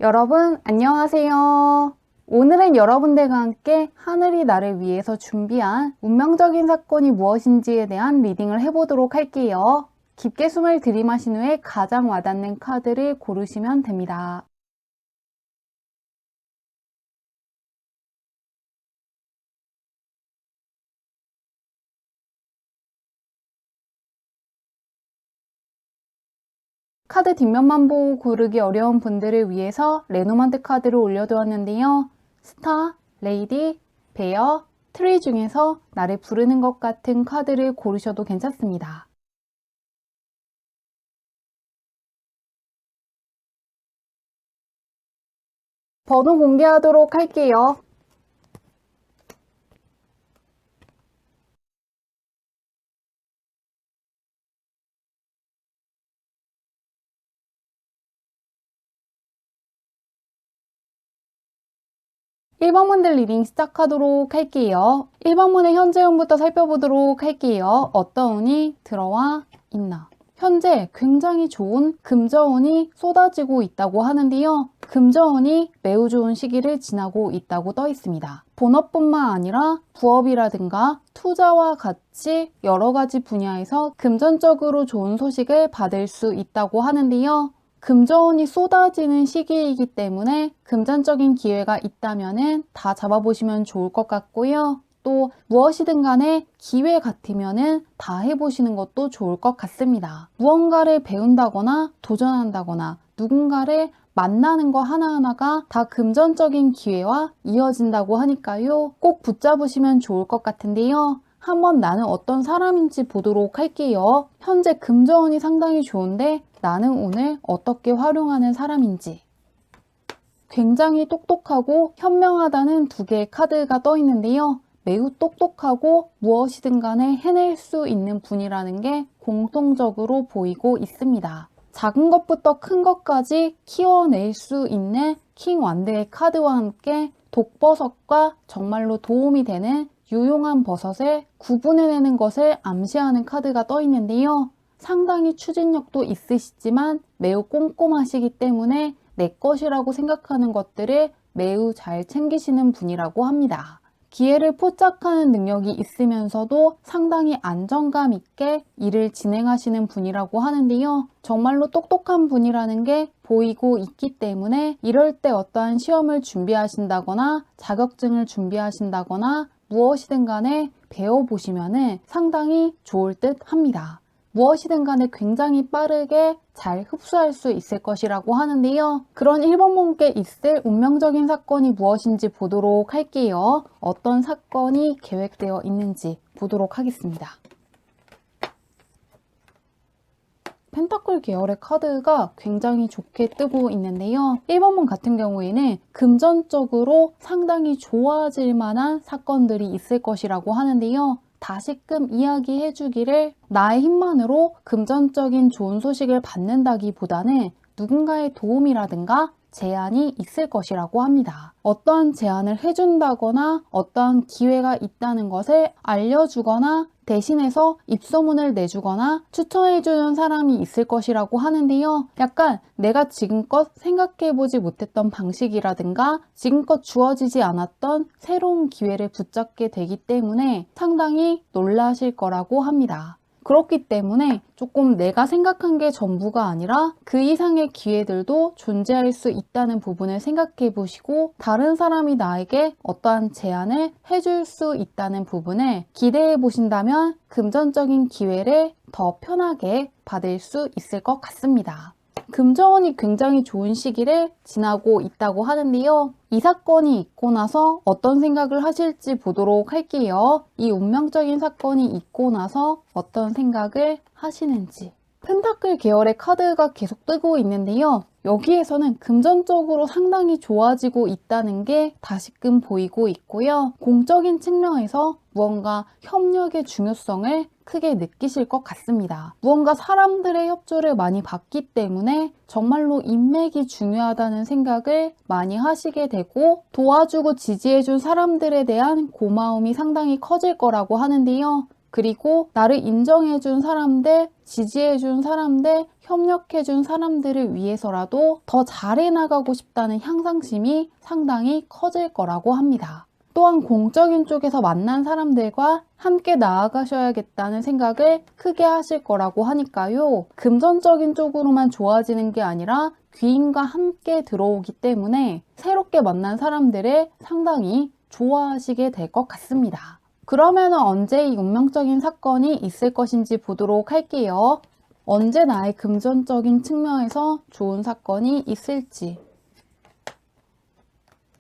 여러분, 안녕하세요. 오늘은 여러분들과 함께 하늘이 나를 위해서 준비한 운명적인 사건이 무엇인지에 대한 리딩을 해보도록 할게요. 깊게 숨을 들이마신 후에 가장 와닿는 카드를 고르시면 됩니다. 카드 뒷면만 보고 고르기 어려운 분들을 위해서 레노만트 카드를 올려두었는데요. 스타, 레이디, 베어, 트리 중에서 나를 부르는 것 같은 카드를 고르셔도 괜찮습니다. 번호 공개하도록 할게요. 1번 문들 리딩 시작하도록 할게요. 1번 문의 현재 운부터 살펴보도록 할게요. 어떤 운이 들어와 있나? 현재 굉장히 좋은 금저운이 쏟아지고 있다고 하는데요. 금저운이 매우 좋은 시기를 지나고 있다고 떠 있습니다. 본업뿐만 아니라 부업이라든가 투자와 같이 여러 가지 분야에서 금전적으로 좋은 소식을 받을 수 있다고 하는데요. 금저운이 쏟아지는 시기이기 때문에 금전적인 기회가 있다면 다 잡아보시면 좋을 것 같고요. 또 무엇이든 간에 기회 같으면 다 해보시는 것도 좋을 것 같습니다. 무언가를 배운다거나 도전한다거나 누군가를 만나는 거 하나하나가 다 금전적인 기회와 이어진다고 하니까요. 꼭 붙잡으시면 좋을 것 같은데요. 한번 나는 어떤 사람인지 보도록 할게요. 현재 금저운이 상당히 좋은데 나는 오늘 어떻게 활용하는 사람인지. 굉장히 똑똑하고 현명하다는 두 개의 카드가 떠 있는데요. 매우 똑똑하고 무엇이든 간에 해낼 수 있는 분이라는 게 공통적으로 보이고 있습니다. 작은 것부터 큰 것까지 키워낼 수 있는 킹 완드의 카드와 함께 독버섯과 정말로 도움이 되는 유용한 버섯을 구분해내는 것을 암시하는 카드가 떠 있는데요. 상당히 추진력도 있으시지만 매우 꼼꼼하시기 때문에 내 것이라고 생각하는 것들을 매우 잘 챙기시는 분이라고 합니다. 기회를 포착하는 능력이 있으면서도 상당히 안정감 있게 일을 진행하시는 분이라고 하는데요. 정말로 똑똑한 분이라는 게 보이고 있기 때문에 이럴 때 어떠한 시험을 준비하신다거나 자격증을 준비하신다거나 무엇이든 간에 배워보시면 상당히 좋을 듯 합니다. 무엇이든 간에 굉장히 빠르게 잘 흡수할 수 있을 것이라고 하는데요. 그런 1번 분께 있을 운명적인 사건이 무엇인지 보도록 할게요. 어떤 사건이 계획되어 있는지 보도록 하겠습니다. 펜타클 계열의 카드가 굉장히 좋게 뜨고 있는데요. 1번 문 같은 경우에는 금전적으로 상당히 좋아질 만한 사건들이 있을 것이라고 하는데요. 다시금 이야기해 주기를 나의 힘만으로 금전적인 좋은 소식을 받는다기보다는 누군가의 도움이라든가 제안이 있을 것이라고 합니다. 어떠한 제안을 해준다거나 어떠한 기회가 있다는 것을 알려주거나 대신해서 입소문을 내주거나 추천해주는 사람이 있을 것이라고 하는데요. 약간 내가 지금껏 생각해보지 못했던 방식이라든가 지금껏 주어지지 않았던 새로운 기회를 붙잡게 되기 때문에 상당히 놀라실 거라고 합니다. 그렇기 때문에 조금 내가 생각한 게 전부가 아니라 그 이상의 기회들도 존재할 수 있다는 부분을 생각해 보시고 다른 사람이 나에게 어떠한 제안을 해줄 수 있다는 부분을 기대해 보신다면 금전적인 기회를 더 편하게 받을 수 있을 것 같습니다. 금저운이 굉장히 좋은 시기를 지나고 있다고 하는데요. 이 사건이 있고 나서 어떤 생각을 하실지 보도록 할게요. 이 운명적인 사건이 있고 나서 어떤 생각을 하시는지. 펜타클 계열의 카드가 계속 뜨고 있는데요. 여기에서는 금전적으로 상당히 좋아지고 있다는 게 다시금 보이고 있고요. 공적인 측면에서 무언가 협력의 중요성을 크게 느끼실 것 같습니다. 무언가 사람들의 협조를 많이 받기 때문에 정말로 인맥이 중요하다는 생각을 많이 하시게 되고 도와주고 지지해준 사람들에 대한 고마움이 상당히 커질 거라고 하는데요. 그리고 나를 인정해준 사람들, 지지해준 사람들, 협력해준 사람들을 위해서라도 더 잘해나가고 싶다는 향상심이 상당히 커질 거라고 합니다. 또한 공적인 쪽에서 만난 사람들과 함께 나아가셔야겠다는 생각을 크게 하실 거라고 하니까요. 금전적인 쪽으로만 좋아지는 게 아니라 귀인과 함께 들어오기 때문에 새롭게 만난 사람들을 상당히 좋아하시게 될 것 같습니다. 그러면 언제 이 운명적인 사건이 있을 것인지 보도록 할게요. 언제 나의 금전적인 측면에서 좋은 사건이 있을지.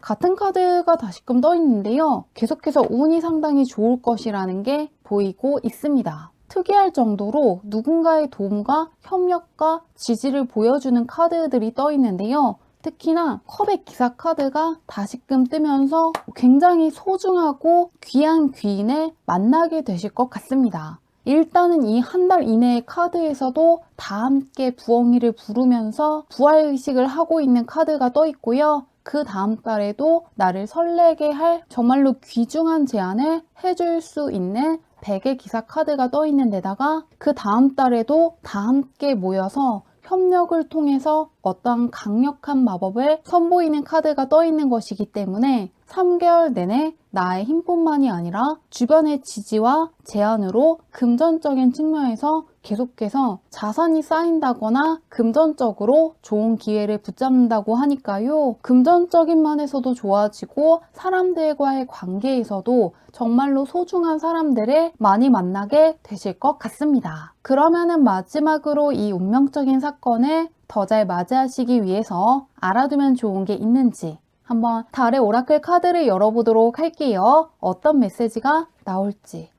같은 카드가 다시금 떠 있는데요. 계속해서 운이 상당히 좋을 것이라는 게 보이고 있습니다. 특이할 정도로 누군가의 도움과 협력과 지지를 보여주는 카드들이 떠 있는데요. 특히나 컵의 기사 카드가 다시금 뜨면서 굉장히 소중하고 귀한 귀인을 만나게 되실 것 같습니다. 일단은 이 한 달 이내의 카드에서도 다 함께 부엉이를 부르면서 부활의식을 하고 있는 카드가 떠 있고요. 그 다음 달에도 나를 설레게 할 정말로 귀중한 제안을 해줄 수 있는 100의 기사 카드가 떠 있는 데다가 그 다음 달에도 다 함께 모여서 협력을 통해서 어떠한 강력한 마법을 선보이는 카드가 떠 있는 것이기 때문에 3개월 내내 나의 힘뿐만이 아니라 주변의 지지와 제안으로 금전적인 측면에서 계속해서 자산이 쌓인다거나 금전적으로 좋은 기회를 붙잡는다고 하니까요. 금전적인 면에서도 좋아지고 사람들과의 관계에서도 정말로 소중한 사람들을 많이 만나게 되실 것 같습니다. 그러면은 마지막으로 이 운명적인 사건을 더 잘 맞이하시기 위해서 알아두면 좋은 게 있는지 한번 달의 오라클 카드를 열어보도록 할게요. 어떤 메시지가 나올지.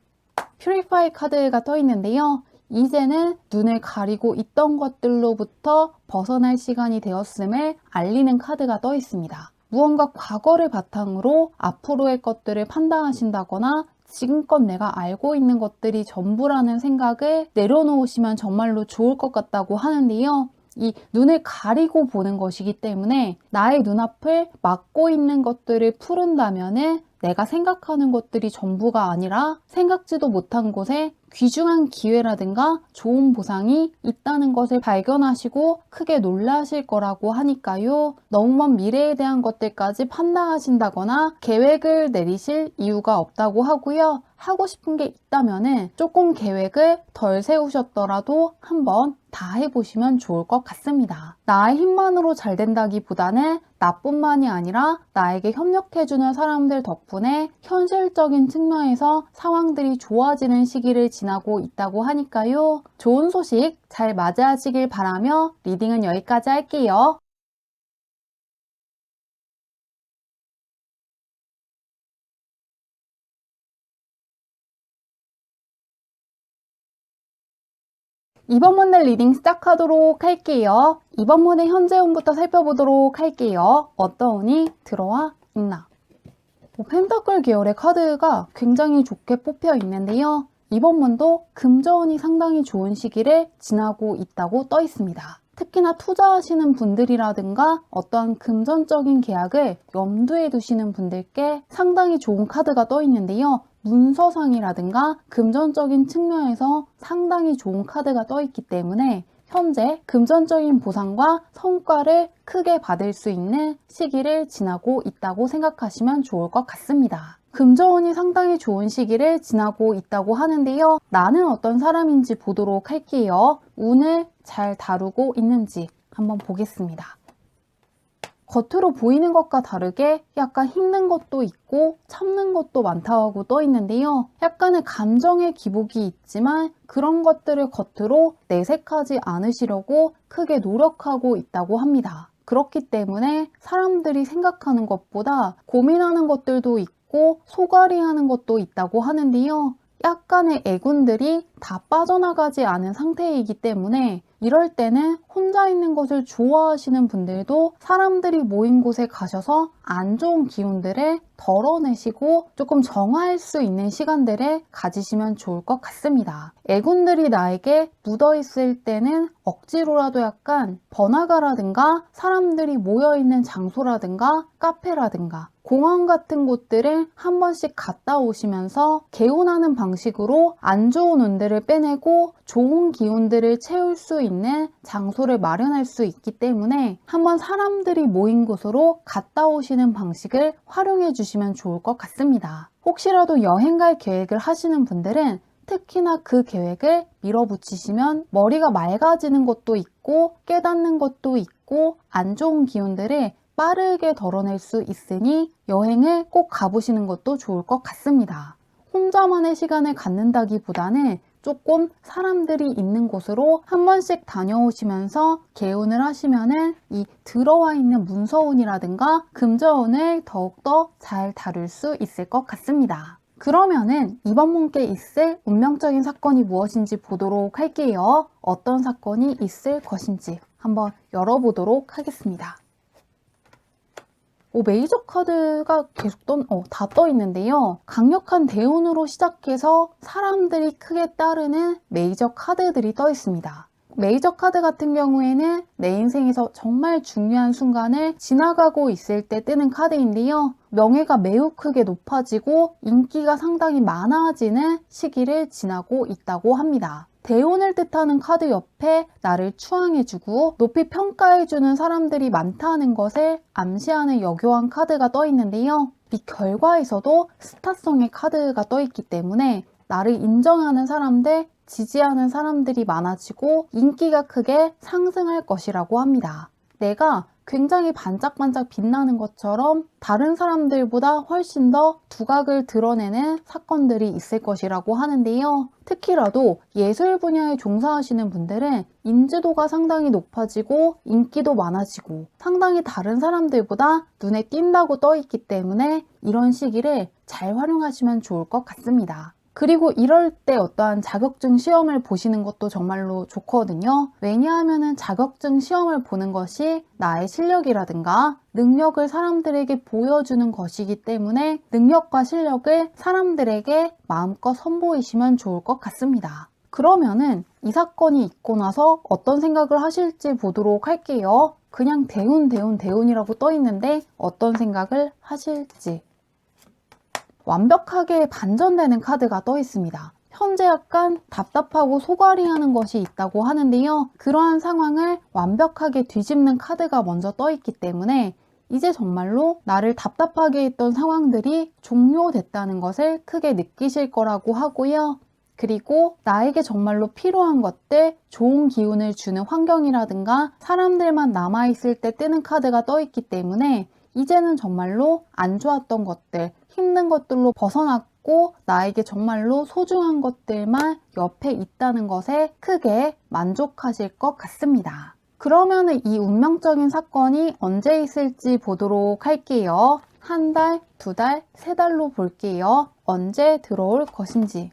퓨리파이 카드가 떠 있는데요. 이제는 눈을 가리고 있던 것들로부터 벗어날 시간이 되었음을 알리는 카드가 떠 있습니다. 무언가 과거를 바탕으로 앞으로의 것들을 판단하신다거나 지금껏 내가 알고 있는 것들이 전부라는 생각을 내려놓으시면 정말로 좋을 것 같다고 하는데요. 이 눈을 가리고 보는 것이기 때문에 나의 눈앞을 막고 있는 것들을 푸른다면은 내가 생각하는 것들이 전부가 아니라 생각지도 못한 곳에 귀중한 기회라든가 좋은 보상이 있다는 것을 발견하시고 크게 놀라실 거라고 하니까요. 너무 먼 미래에 대한 것들까지 판단하신다거나 계획을 내리실 이유가 없다고 하고요. 하고 싶은 게 있다면은 조금 계획을 덜 세우셨더라도 한번 다 해보시면 좋을 것 같습니다. 나의 힘만으로 잘 된다기보다는 나뿐만이 아니라 나에게 협력해주는 사람들 덕분에 현실적인 측면에서 상황들이 좋아지는 시기를 지나고 있다고 하니까요. 좋은 소식 잘 맞이하시길 바라며 리딩은 여기까지 할게요. 이번 문의 리딩 시작하도록 할게요. 이번 문의 현재 운부터 살펴보도록 할게요. 어떤 운이 들어와 있나? 펜타클 계열의 카드가 굉장히 좋게 뽑혀 있는데요. 이번 문도 금전운이 상당히 좋은 시기를 지나고 있다고 떠 있습니다. 특히나 투자하시는 분들이라든가 어떠한 금전적인 계약을 염두에 두시는 분들께 상당히 좋은 카드가 떠 있는데요. 문서상이라든가 금전적인 측면에서 상당히 좋은 카드가 떠 있기 때문에 현재 금전적인 보상과 성과를 크게 받을 수 있는 시기를 지나고 있다고 생각하시면 좋을 것 같습니다. 금전운이 상당히 좋은 시기를 지나고 있다고 하는데요. 나는 어떤 사람인지 보도록 할게요. 운을 잘 다루고 있는지 한번 보겠습니다. 겉으로 보이는 것과 다르게 약간 힘든 것도 있고 참는 것도 많다고 떠 있는데요. 약간의 감정의 기복이 있지만 그런 것들을 겉으로 내색하지 않으시려고 크게 노력하고 있다고 합니다. 그렇기 때문에 사람들이 생각하는 것보다 고민하는 것들도 있고 소갈이하는 것도 있다고 하는데요. 약간의 애군들이 다 빠져나가지 않은 상태이기 때문에 이럴 때는 혼자 있는 것을 좋아하시는 분들도 사람들이 모인 곳에 가셔서 안 좋은 기운들을 덜어내시고 조금 정화할 수 있는 시간들을 가지시면 좋을 것 같습니다. 애군들이 나에게 묻어있을 때는 억지로라도 약간 번화가라든가 사람들이 모여있는 장소라든가 카페라든가 공원 같은 곳들을 한 번씩 갔다 오시면서 개운하는 방식으로 안 좋은 운들을 빼내고 좋은 기운들을 채울 수 있는 장소를 마련할 수 있기 때문에 한번 사람들이 모인 곳으로 갔다 오시는 방식을 활용해 주시면 좋을 것 같습니다. 혹시라도 여행 갈 계획을 하시는 분들은 특히나 그 계획을 밀어붙이시면 머리가 맑아지는 것도 있고 깨닫는 것도 있고 안 좋은 기운들을 빠르게 덜어낼 수 있으니 여행을 꼭 가보시는 것도 좋을 것 같습니다. 혼자만의 시간을 갖는다기보다는 조금 사람들이 있는 곳으로 한 번씩 다녀오시면서 개운을 하시면은 이 들어와 있는 문서운이라든가 금전운을 더욱더 잘 다룰 수 있을 것 같습니다. 그러면은 이번 분께 있을 운명적인 사건이 무엇인지 보도록 할게요. 어떤 사건이 있을 것인지 한번 열어보도록 하겠습니다. 메이저 카드가 계속 다 떠 있는데요. 강력한 대운으로 시작해서 사람들이 크게 따르는 메이저 카드들이 떠 있습니다. 메이저 카드 같은 경우에는 내 인생에서 정말 중요한 순간을 지나가고 있을 때 뜨는 카드인데요. 명예가 매우 크게 높아지고 인기가 상당히 많아지는 시기를 지나고 있다고 합니다. 대운을 뜻하는 카드 옆에 나를 추앙해주고 높이 평가해주는 사람들이 많다는 것을 암시하는 여교한 카드가 떠 있는데요. 이 결과에서도 스타성의 카드가 떠 있기 때문에 나를 인정하는 사람들, 지지하는 사람들이 많아지고 인기가 크게 상승할 것이라고 합니다. 내가 굉장히 반짝반짝 빛나는 것처럼 다른 사람들보다 훨씬 더 두각을 드러내는 사건들이 있을 것이라고 하는데요. 특히라도 예술 분야에 종사하시는 분들은 인지도가 상당히 높아지고 인기도 많아지고 상당히 다른 사람들보다 눈에 띈다고 떠 있기 때문에 이런 시기를 잘 활용하시면 좋을 것 같습니다. 그리고 이럴 때 어떠한 자격증 시험을 보시는 것도 정말로 좋거든요. 왜냐하면 자격증 시험을 보는 것이 나의 실력이라든가 능력을 사람들에게 보여주는 것이기 때문에 능력과 실력을 사람들에게 마음껏 선보이시면 좋을 것 같습니다. 그러면은 이 사건이 있고 나서 어떤 생각을 하실지 보도록 할게요. 그냥 대운이라고 떠 있는데 어떤 생각을 하실지. 완벽하게 반전되는 카드가 떠 있습니다. 현재 약간 답답하고 소갈이하는 것이 있다고 하는데요. 그러한 상황을 완벽하게 뒤집는 카드가 먼저 떠 있기 때문에 이제 정말로 나를 답답하게 했던 상황들이 종료됐다는 것을 크게 느끼실 거라고 하고요. 그리고 나에게 정말로 필요한 것들, 좋은 기운을 주는 환경이라든가 사람들만 남아있을 때 뜨는 카드가 떠 있기 때문에 이제는 정말로 안 좋았던 것들, 힘든 것들로 벗어났고 나에게 정말로 소중한 것들만 옆에 있다는 것에 크게 만족하실 것 같습니다. 그러면 이 운명적인 사건이 언제 있을지 보도록 할게요. 한 달, 두 달, 세 달로 볼게요. 언제 들어올 것인지.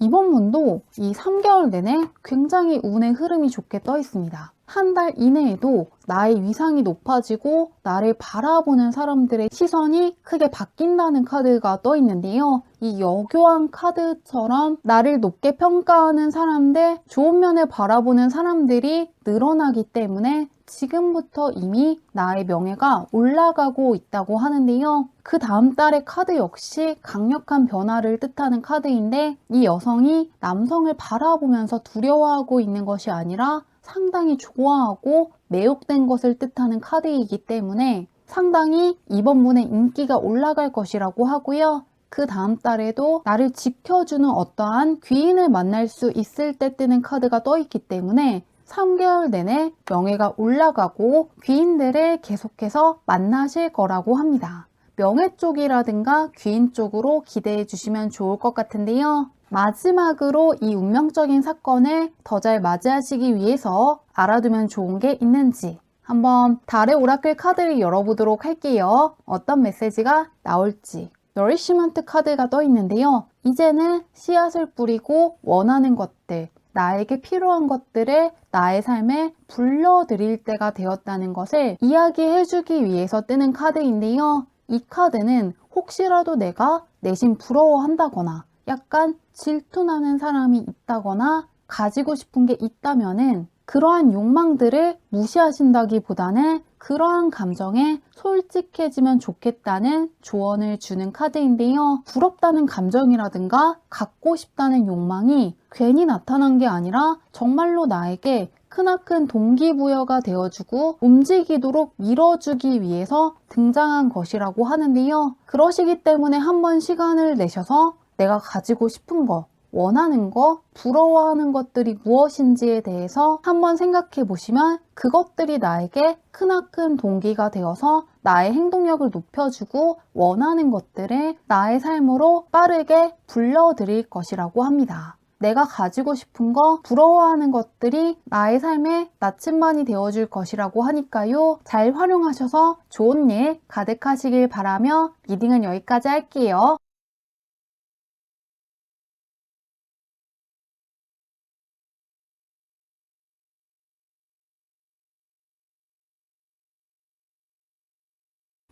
이번 분도 이 3개월 내내 굉장히 운의 흐름이 좋게 떠 있습니다. 한 달 이내에도 나의 위상이 높아지고 나를 바라보는 사람들의 시선이 크게 바뀐다는 카드가 떠 있는데요. 이 여교한 카드처럼 나를 높게 평가하는 사람들, 좋은 면을 바라보는 사람들이 늘어나기 때문에 지금부터 이미 나의 명예가 올라가고 있다고 하는데요. 그 다음 달의 카드 역시 강력한 변화를 뜻하는 카드인데 이 여성이 남성을 바라보면서 두려워하고 있는 것이 아니라 상당히 좋아하고 매혹된 것을 뜻하는 카드이기 때문에 상당히 이번 분의 인기가 올라갈 것이라고 하고요. 그 다음 달에도 나를 지켜주는 어떠한 귀인을 만날 수 있을 때 뜨는 카드가 떠 있기 때문에 3개월 내내 명예가 올라가고 귀인들을 계속해서 만나실 거라고 합니다. 명예 쪽이라든가 귀인 쪽으로 기대해 주시면 좋을 것 같은데요. 마지막으로 이 운명적인 사건을 더 잘 맞이하시기 위해서 알아두면 좋은 게 있는지 한번 달의 오라클 카드를 열어보도록 할게요. 어떤 메시지가 나올지. 너리시먼트 카드가 떠 있는데요. 이제는 씨앗을 뿌리고 원하는 것들, 나에게 필요한 것들을 나의 삶에 불러들일 때가 되었다는 것을 이야기해주기 위해서 뜨는 카드인데요. 이 카드는 혹시라도 내가 내심 부러워한다거나 약간 질투나는 사람이 있다거나 가지고 싶은 게 있다면은 그러한 욕망들을 무시하신다기보다는 그러한 감정에 솔직해지면 좋겠다는 조언을 주는 카드인데요. 부럽다는 감정이라든가 갖고 싶다는 욕망이 괜히 나타난 게 아니라 정말로 나에게 크나큰 동기부여가 되어주고 움직이도록 밀어주기 위해서 등장한 것이라고 하는데요. 그러시기 때문에 한번 시간을 내셔서 내가 가지고 싶은 거, 원하는 거, 부러워하는 것들이 무엇인지에 대해서 한번 생각해 보시면 그것들이 나에게 크나큰 동기가 되어서 나의 행동력을 높여주고 원하는 것들을 나의 삶으로 빠르게 불러들일 것이라고 합니다. 내가 가지고 싶은 거, 부러워하는 것들이 나의 삶에 나침반이 되어줄 것이라고 하니까요. 잘 활용하셔서 좋은 일 가득하시길 바라며 리딩은 여기까지 할게요.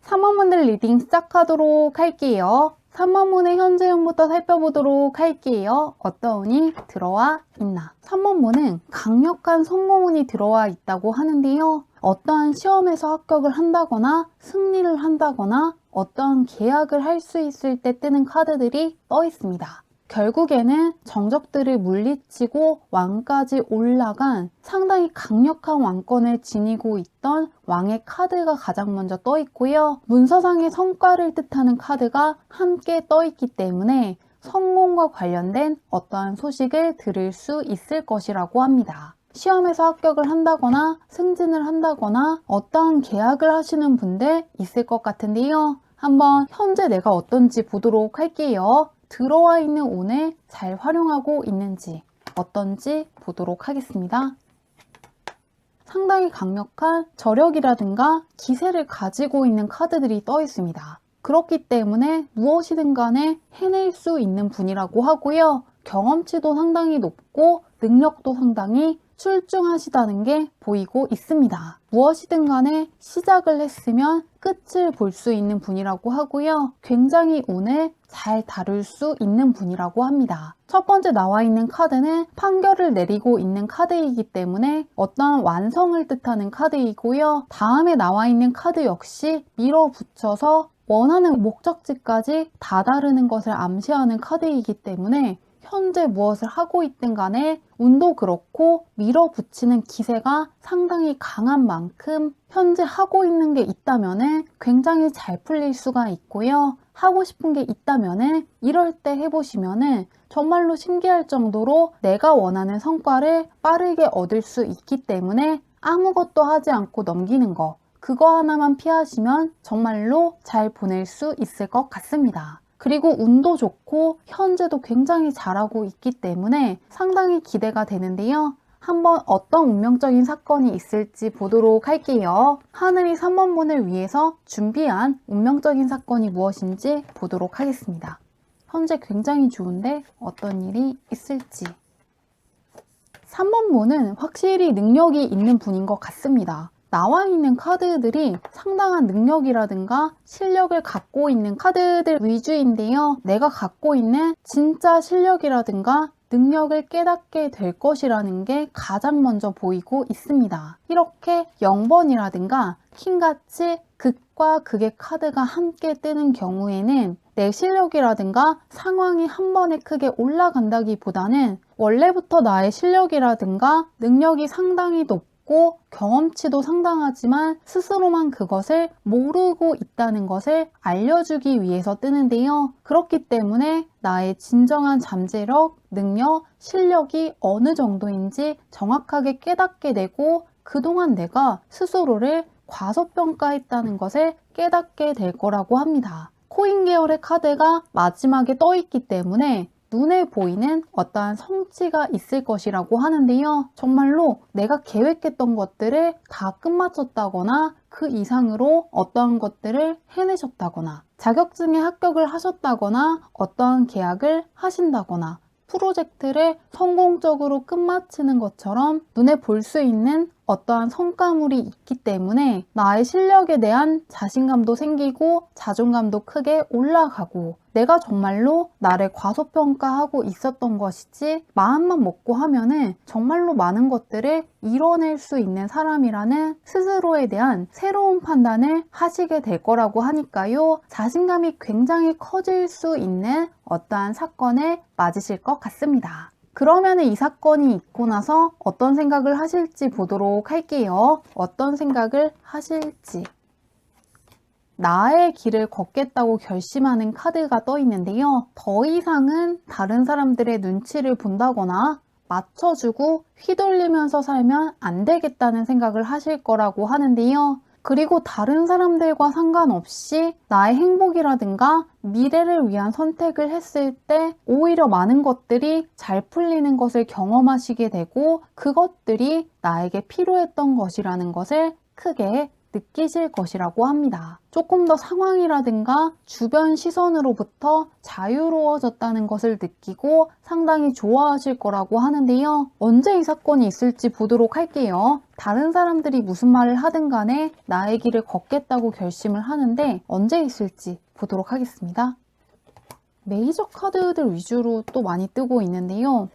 삼원문들 리딩 시작하도록 할게요. 3원문의 현재운부터 살펴보도록 할게요. 어떤 운이 들어와 있나? 3원문은 강력한 성공운이 들어와 있다고 하는데요. 어떠한 시험에서 합격을 한다거나 승리를 한다거나 어떠한 계약을 할 수 있을 때 뜨는 카드들이 떠 있습니다. 결국에는 정적들을 물리치고 왕까지 올라간 상당히 강력한 왕권을 지니고 있던 왕의 카드가 가장 먼저 떠 있고요. 문서상의 성과를 뜻하는 카드가 함께 떠 있기 때문에 성공과 관련된 어떠한 소식을 들을 수 있을 것이라고 합니다. 시험에서 합격을 한다거나 승진을 한다거나 어떠한 계약을 하시는 분들 있을 것 같은데요. 한번 현재 내가 어떤지 보도록 할게요. 들어와 있는 운을 잘 활용하고 있는지 어떤지 보도록 하겠습니다. 상당히 강력한 저력이라든가 기세를 가지고 있는 카드들이 떠 있습니다. 그렇기 때문에 무엇이든 간에 해낼 수 있는 분이라고 하고요. 경험치도 상당히 높고 능력도 상당히 출중하시다는 게 보이고 있습니다. 무엇이든 간에 시작을 했으면 끝을 볼 수 있는 분이라고 하고요. 굉장히 운을 잘 다룰 수 있는 분이라고 합니다. 첫 번째 나와 있는 카드는 판결을 내리고 있는 카드이기 때문에 어떠한 완성을 뜻하는 카드이고요. 다음에 나와 있는 카드 역시 밀어붙여서 원하는 목적지까지 다다르는 것을 암시하는 카드이기 때문에 현재 무엇을 하고 있든 간에 운도 그렇고 밀어붙이는 기세가 상당히 강한 만큼 현재 하고 있는 게 있다면 굉장히 잘 풀릴 수가 있고요. 하고 싶은 게 있다면 이럴 때 해보시면 정말로 신기할 정도로 내가 원하는 성과를 빠르게 얻을 수 있기 때문에 아무것도 하지 않고 넘기는 거, 그거 하나만 피하시면 정말로 잘 보낼 수 있을 것 같습니다. 그리고 운도 좋고 현재도 굉장히 잘하고 있기 때문에 상당히 기대가 되는데요. 한번 어떤 운명적인 사건이 있을지 보도록 할게요. 하늘이 3원문을 위해서 준비한 운명적인 사건이 무엇인지 보도록 하겠습니다. 현재 굉장히 좋은데 어떤 일이 있을지. 3원문은 확실히 능력이 있는 분인 것 같습니다. 나와 있는 카드들이 상당한 능력이라든가 실력을 갖고 있는 카드들 위주인데요. 내가 갖고 있는 진짜 실력이라든가 능력을 깨닫게 될 것이라는 게 가장 먼저 보이고 있습니다. 이렇게 0번이라든가 킹같이 극과 극의 카드가 함께 뜨는 경우에는 내 실력이라든가 상황이 한 번에 크게 올라간다기보다는 원래부터 나의 실력이라든가 능력이 상당히 높고 경험치도 상당하지만 스스로만 그것을 모르고 있다는 것을 알려주기 위해서 뜨는데요. 그렇기 때문에 나의 진정한 잠재력, 능력, 실력이 어느 정도인지 정확하게 깨닫게 되고 그동안 내가 스스로를 과소평가했다는 것을 깨닫게 될 거라고 합니다. 코인 계열의 카드가 마지막에 떠 있기 때문에 눈에 보이는 어떠한 성취가 있을 것이라고 하는데요. 정말로 내가 계획했던 것들을 다 끝마쳤다거나 그 이상으로 어떠한 것들을 해내셨다거나 자격증에 합격을 하셨다거나 어떠한 계약을 하신다거나 프로젝트를 성공적으로 끝마치는 것처럼 눈에 볼 수 있는 어떠한 성과물이 있기 때문에 나의 실력에 대한 자신감도 생기고 자존감도 크게 올라가고 내가 정말로 나를 과소평가하고 있었던 것이지 마음만 먹고 하면은 정말로 많은 것들을 이뤄낼 수 있는 사람이라는 스스로에 대한 새로운 판단을 하시게 될 거라고 하니까요. 자신감이 굉장히 커질 수 있는 어떠한 사건을 맞으실 것 같습니다. 그러면 이 사건이 있고 나서 어떤 생각을 하실지 보도록 할게요. 어떤 생각을 하실지. 나의 길을 걷겠다고 결심하는 카드가 떠 있는데요. 더 이상은 다른 사람들의 눈치를 본다거나 맞춰주고 휘둘리면서 살면 안 되겠다는 생각을 하실 거라고 하는데요. 그리고 다른 사람들과 상관없이 나의 행복이라든가 미래를 위한 선택을 했을 때 오히려 많은 것들이 잘 풀리는 것을 경험하시게 되고 그것들이 나에게 필요했던 것이라는 것을 크게 느끼실 것이라고 합니다. 조금 더 상황이라든가 주변 시선으로부터 자유로워졌다는 것을 느끼고 상당히 좋아하실 거라고 하는데요. 언제 이 사건이 있을지 보도록 할게요. 다른 사람들이 무슨 말을 하든 간에 나의 길을 걷겠다고 결심을 하는데 언제 있을지 보도록 하겠습니다. 메이저 카드들 위주로 또 많이 뜨고 있는데요.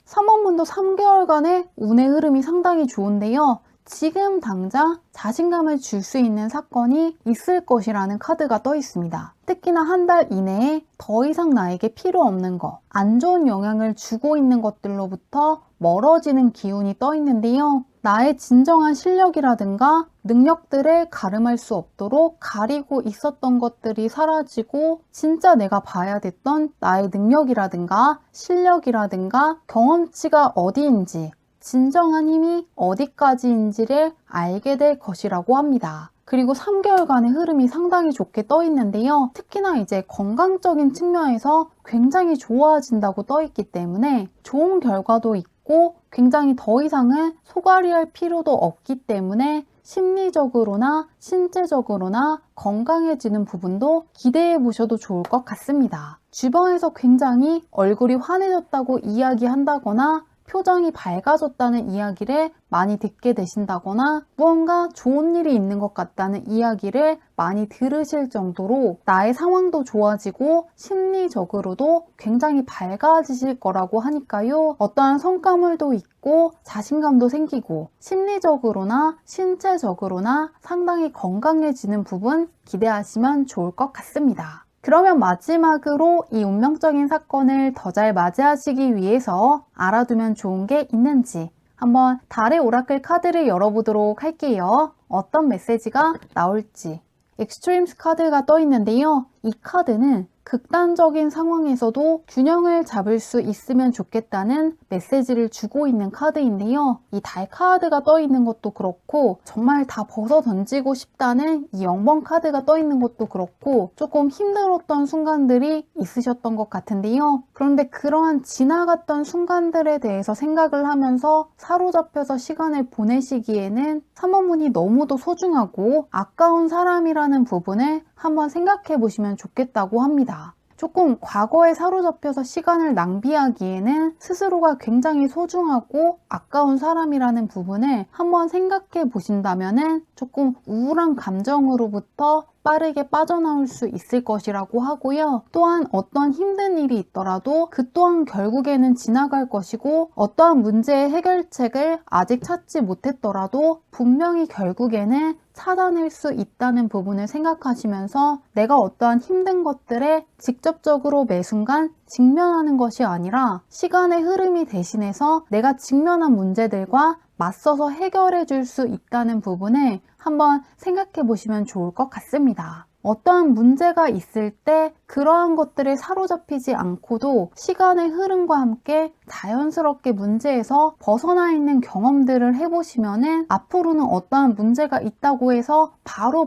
3원문도 3개월간의 운의 흐름이 상당히 좋은데요. 지금 당장 자신감을 줄 수 있는 사건이 있을 것이라는 카드가 떠 있습니다. 특히나 한 달 이내에 더 이상 나에게 필요 없는 것, 안 좋은 영향을 주고 있는 것들로부터 멀어지는 기운이 떠 있는데요. 나의 진정한 실력이라든가 능력들을 가름할 수 없도록 가리고 있었던 것들이 사라지고 진짜 내가 봐야 됐던 나의 능력이라든가 실력이라든가 경험치가 어디인지 진정한 힘이 어디까지인지를 알게 될 것이라고 합니다. 그리고 3개월간의 흐름이 상당히 좋게 떠 있는데요. 특히나 이제 건강적인 측면에서 굉장히 좋아진다고 떠 있기 때문에 좋은 결과도 있고 굉장히 더 이상은 소갈이할 필요도 없기 때문에 심리적으로나 신체적으로나 건강해지는 부분도 기대해 보셔도 좋을 것 같습니다. 주변에서 굉장히 얼굴이 환해졌다고 이야기한다거나 표정이 밝아졌다는 이야기를 많이 듣게 되신다거나 무언가 좋은 일이 있는 것 같다는 이야기를 많이 들으실 정도로 나의 상황도 좋아지고 심리적으로도 굉장히 밝아지실 거라고 하니까요. 어떠한 성과물도 있고 자신감도 생기고 심리적으로나 신체적으로나 상당히 건강해지는 부분 기대하시면 좋을 것 같습니다. 그러면 마지막으로 이 운명적인 사건을 더 잘 맞이하시기 위해서 알아두면 좋은 게 있는지 한번 달의 오라클 카드를 열어보도록 할게요. 어떤 메시지가 나올지. 익스트림스 카드가 떠 있는데요. 이 카드는 극단적인 상황에서도 균형을 잡을 수 있으면 좋겠다는 메시지를 주고 있는 카드인데요. 이 달 카드가 떠 있는 것도 그렇고 정말 다 벗어 던지고 싶다는 이 0번 카드가 떠 있는 것도 그렇고 조금 힘들었던 순간들이 있으셨던 것 같은데요. 그런데 그러한 지나갔던 순간들에 대해서 생각을 하면서 사로잡혀서 시간을 보내시기에는 3원문이 너무도 소중하고 아까운 사람이라는 부분을 한번 생각해 보시면 좋겠다고 합니다. 조금 과거에 사로잡혀서 시간을 낭비하기에는 스스로가 굉장히 소중하고 아까운 사람이라는 부분을 한번 생각해 보신다면 조금 우울한 감정으로부터 빠르게 빠져나올 수 있을 것이라고 하고요. 또한 어떤 힘든 일이 있더라도 그 또한 결국에는 지나갈 것이고 어떠한 문제의 해결책을 아직 찾지 못했더라도 분명히 결국에는 찾아낼 수 있다는 부분을 생각하시면서 내가 어떠한 힘든 것들에 직접적으로 매 순간 직면하는 것이 아니라 시간의 흐름이 대신해서 내가 직면한 문제들과 맞서서 해결해 줄 수 있다는 부분을 한번 생각해 보시면 좋을 것 같습니다. 어떠한 문제가 있을 때 그러한 것들에 사로잡히지 않고도 시간의 흐름과 함께 자연스럽게 문제에서 벗어나 있는 경험들을 해보시면은 앞으로는 어떠한 문제가 있다고 해서 바로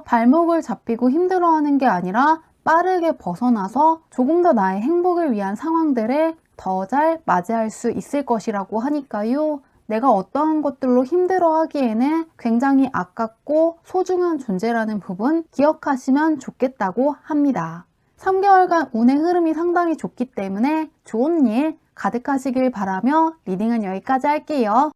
발목을 잡히고 힘들어하는 게 아니라 빠르게 벗어나서 조금 더 나의 행복을 위한 상황들을 더 잘 맞이할 수 있을 것이라고 하니까요. 내가 어떠한 것들로 힘들어하기에는 굉장히 아깝고 소중한 존재라는 부분 기억하시면 좋겠다고 합니다. 3개월간 운의 흐름이 상당히 좋기 때문에 좋은 일 가득하시길 바라며 리딩은 여기까지 할게요.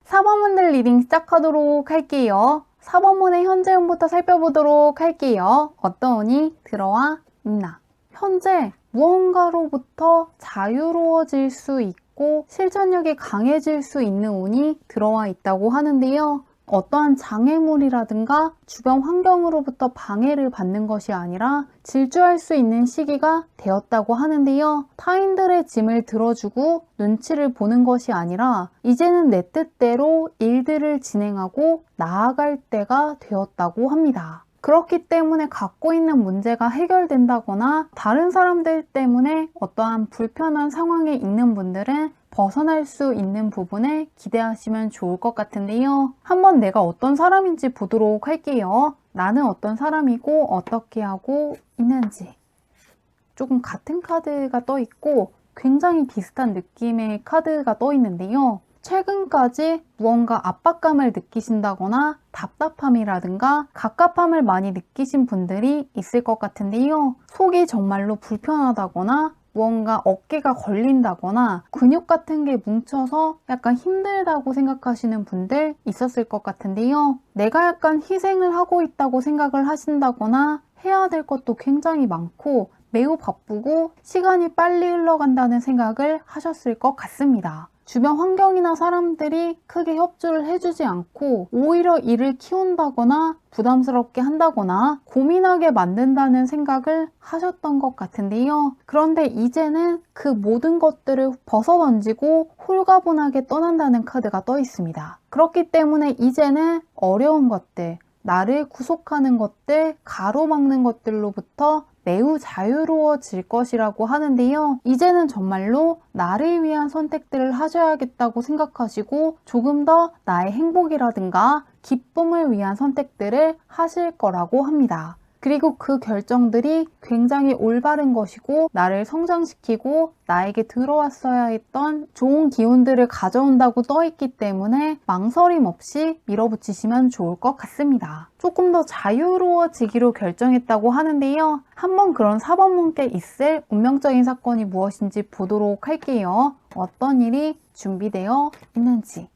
4번문들 리딩 시작하도록 할게요. 4번문의 현재음부터 살펴보도록 할게요. 어떤 운이 들어와 있나? 현재 무언가로부터 자유로워질 수 있고 실천력이 강해질 수 있는 운이 들어와 있다고 하는데요. 어떠한 장애물이라든가 주변 환경으로부터 방해를 받는 것이 아니라 질주할 수 있는 시기가 되었다고 하는데요. 타인들의 짐을 들어주고 눈치를 보는 것이 아니라 이제는 내 뜻대로 일들을 진행하고 나아갈 때가 되었다고 합니다. 그렇기 때문에 갖고 있는 문제가 해결된다거나 다른 사람들 때문에 어떠한 불편한 상황에 있는 분들은 벗어날 수 있는 부분을 기대하시면 좋을 것 같은데요. 한번 내가 어떤 사람인지 보도록 할게요. 나는 어떤 사람이고 어떻게 하고 있는지. 조금 같은 카드가 떠 있고 굉장히 비슷한 느낌의 카드가 떠 있는데요. 최근까지 무언가 압박감을 느끼신다거나 답답함이라든가 갑갑함을 많이 느끼신 분들이 있을 것 같은데요. 속이 정말로 불편하다거나 무언가 어깨가 걸린다거나 근육 같은 게 뭉쳐서 약간 힘들다고 생각하시는 분들 있었을 것 같은데요. 내가 약간 희생을 하고 있다고 생각을 하신다거나 해야 될 것도 굉장히 많고 매우 바쁘고 시간이 빨리 흘러간다는 생각을 하셨을 것 같습니다. 주변 환경이나 사람들이 크게 협조를 해주지 않고 오히려 일을 키운다거나 부담스럽게 한다거나 고민하게 만든다는 생각을 하셨던 것 같은데요. 그런데 이제는 그 모든 것들을 벗어던지고 홀가분하게 떠난다는 카드가 떠 있습니다. 그렇기 때문에 이제는 어려운 것들, 나를 구속하는 것들, 가로막는 것들로부터 매우 자유로워질 것이라고 하는데요. 이제는 정말로 나를 위한 선택들을 하셔야겠다고 생각하시고 조금 더 나의 행복이라든가 기쁨을 위한 선택들을 하실 거라고 합니다. 그리고 그 결정들이 굉장히 올바른 것이고 나를 성장시키고 나에게 들어왔어야 했던 좋은 기운들을 가져온다고 떠 있기 때문에 망설임 없이 밀어붙이시면 좋을 것 같습니다. 조금 더 자유로워지기로 결정했다고 하는데요. 한번 그런 4번문께 있을 운명적인 사건이 무엇인지 보도록 할게요. 어떤 일이 준비되어 있는지.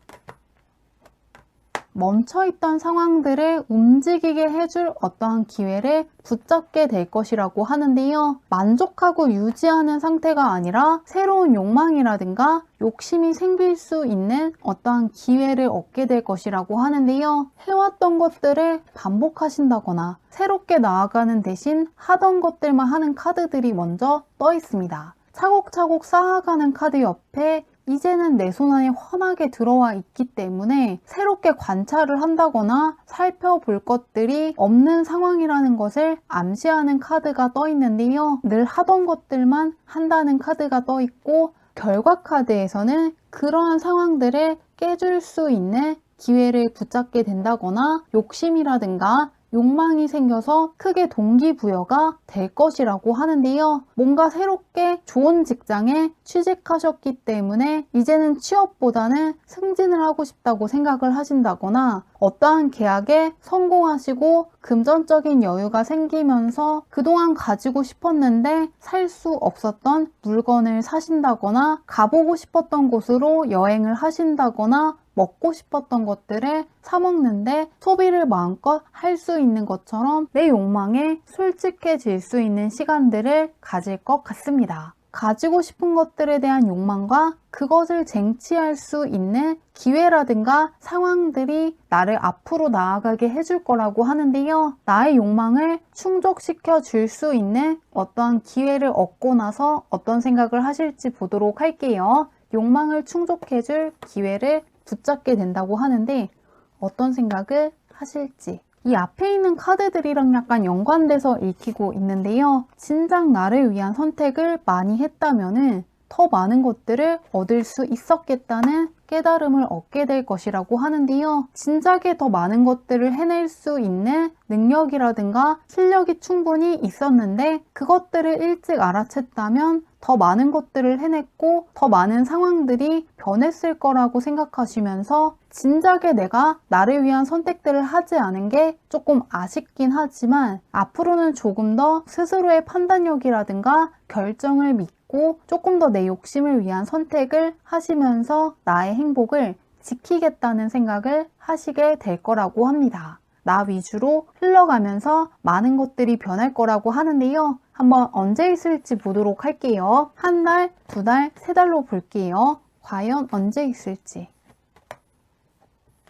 멈춰있던 상황들을 움직이게 해줄 어떠한 기회를 붙잡게 될 것이라고 하는데요. 만족하고 유지하는 상태가 아니라 새로운 욕망이라든가 욕심이 생길 수 있는 어떠한 기회를 얻게 될 것이라고 하는데요. 해왔던 것들을 반복하신다거나 새롭게 나아가는 대신 하던 것들만 하는 카드들이 먼저 떠 있습니다. 차곡차곡 쌓아가는 카드 옆에 이제는 내 손안에 훤하게 들어와 있기 때문에 새롭게 관찰을 한다거나 살펴볼 것들이 없는 상황이라는 것을 암시하는 카드가 떠 있는데요. 늘 하던 것들만 한다는 카드가 떠 있고 결과 카드에서는 그러한 상황들을 깨줄 수 있는 기회를 붙잡게 된다거나 욕심이라든가 욕망이 생겨서 크게 동기부여가 될 것이라고 하는데요. 뭔가 새롭게 좋은 직장에 취직하셨기 때문에 이제는 취업보다는 승진을 하고 싶다고 생각을 하신다거나 어떠한 계약에 성공하시고 금전적인 여유가 생기면서 그동안 가지고 싶었는데 살 수 없었던 물건을 사신다거나 가보고 싶었던 곳으로 여행을 하신다거나 먹고 싶었던 것들을 사 먹는데 소비를 마음껏 할 수 있는 것처럼 내 욕망에 솔직해질 수 있는 시간들을 가질 것 같습니다. 가지고 싶은 것들에 대한 욕망과 그것을 쟁취할 수 있는 기회라든가 상황들이 나를 앞으로 나아가게 해줄 거라고 하는데요. 나의 욕망을 충족시켜 줄 수 있는 어떠한 기회를 얻고 나서 어떤 생각을 하실지 보도록 할게요. 욕망을 충족해줄 기회를 붙잡게 된다고 하는데 어떤 생각을 하실지. 이 앞에 있는 카드들이랑 약간 연관돼서 읽히고 있는데요. 진작 나를 위한 선택을 많이 했다면은 더 많은 것들을 얻을 수 있었겠다는 깨달음을 얻게 될 것이라고 하는데요. 진작에 더 많은 것들을 해낼 수 있는 능력이라든가 실력이 충분히 있었는데 그것들을 일찍 알아챘다면 더 많은 것들을 해냈고 더 많은 상황들이 변했을 거라고 생각하시면서 진작에 내가 나를 위한 선택들을 하지 않은 게 조금 아쉽긴 하지만 앞으로는 조금 더 스스로의 판단력이라든가 결정을 믿고 조금 더 내 욕심을 위한 선택을 하시면서 나의 행복을 지키겠다는 생각을 하시게 될 거라고 합니다. 나 위주로 흘러가면서 많은 것들이 변할 거라고 하는데요. 한번 언제 있을지 보도록 할게요. 한 달, 두 달, 세 달로 볼게요. 과연 언제 있을지.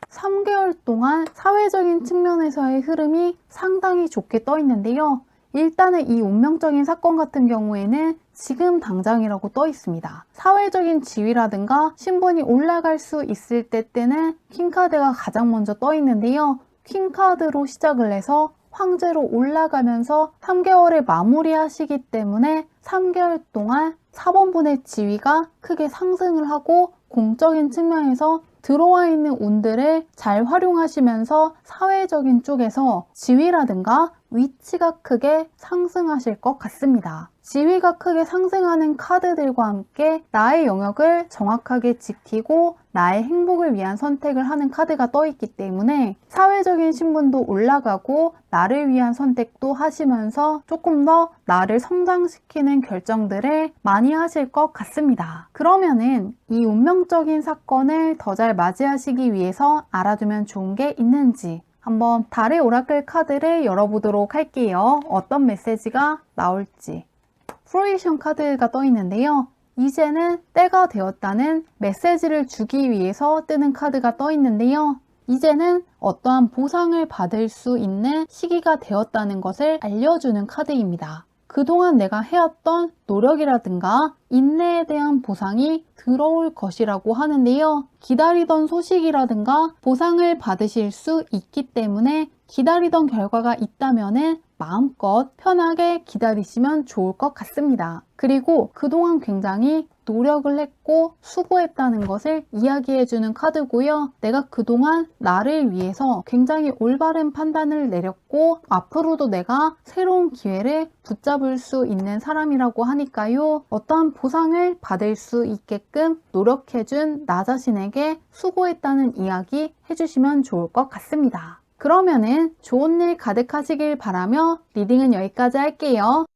3개월 동안 사회적인 측면에서의 흐름이 상당히 좋게 떠 있는데요. 일단은 이 운명적인 사건 같은 경우에는 지금 당장이라고 떠 있습니다. 사회적인 지위라든가 신분이 올라갈 수 있을 때는 퀸카드가 가장 먼저 떠 있는데요. 퀸카드로 시작을 해서 황제로 올라가면서 3개월에 마무리하시기 때문에 3개월 동안 사번분의 지위가 크게 상승을 하고 공적인 측면에서 들어와 있는 운들을 잘 활용하시면서 사회적인 쪽에서 지위라든가 위치가 크게 상승하실 것 같습니다. 지위가 크게 상승하는 카드들과 함께 나의 영역을 정확하게 지키고 나의 행복을 위한 선택을 하는 카드가 떠 있기 때문에 사회적인 신분도 올라가고 나를 위한 선택도 하시면서 조금 더 나를 성장시키는 결정들을 많이 하실 것 같습니다. 그러면은 이 운명적인 사건을 더 잘 맞이하시기 위해서 알아두면 좋은 게 있는지 한번 달의 오라클 카드를 열어보도록 할게요. 어떤 메시지가 나올지. 프로이션 카드가 떠 있는데요. 이제는 때가 되었다는 메시지를 주기 위해서 뜨는 카드가 떠 있는데요. 이제는 어떠한 보상을 받을 수 있는 시기가 되었다는 것을 알려주는 카드입니다. 그동안 내가 해왔던 노력이라든가 인내에 대한 보상이 들어올 것이라고 하는데요. 기다리던 소식이라든가 보상을 받으실 수 있기 때문에 기다리던 결과가 있다면 마음껏 편하게 기다리시면 좋을 것 같습니다. 그리고 그동안 굉장히 노력을 했고 수고했다는 것을 이야기해주는 카드고요. 내가 그동안 나를 위해서 굉장히 올바른 판단을 내렸고 앞으로도 내가 새로운 기회를 붙잡을 수 있는 사람이라고 하니까요. 어떠한 보상을 받을 수 있게끔 노력해준 나 자신에게 수고했다는 이야기 해주시면 좋을 것 같습니다. 그러면은 좋은 일 가득하시길 바라며 리딩은 여기까지 할게요.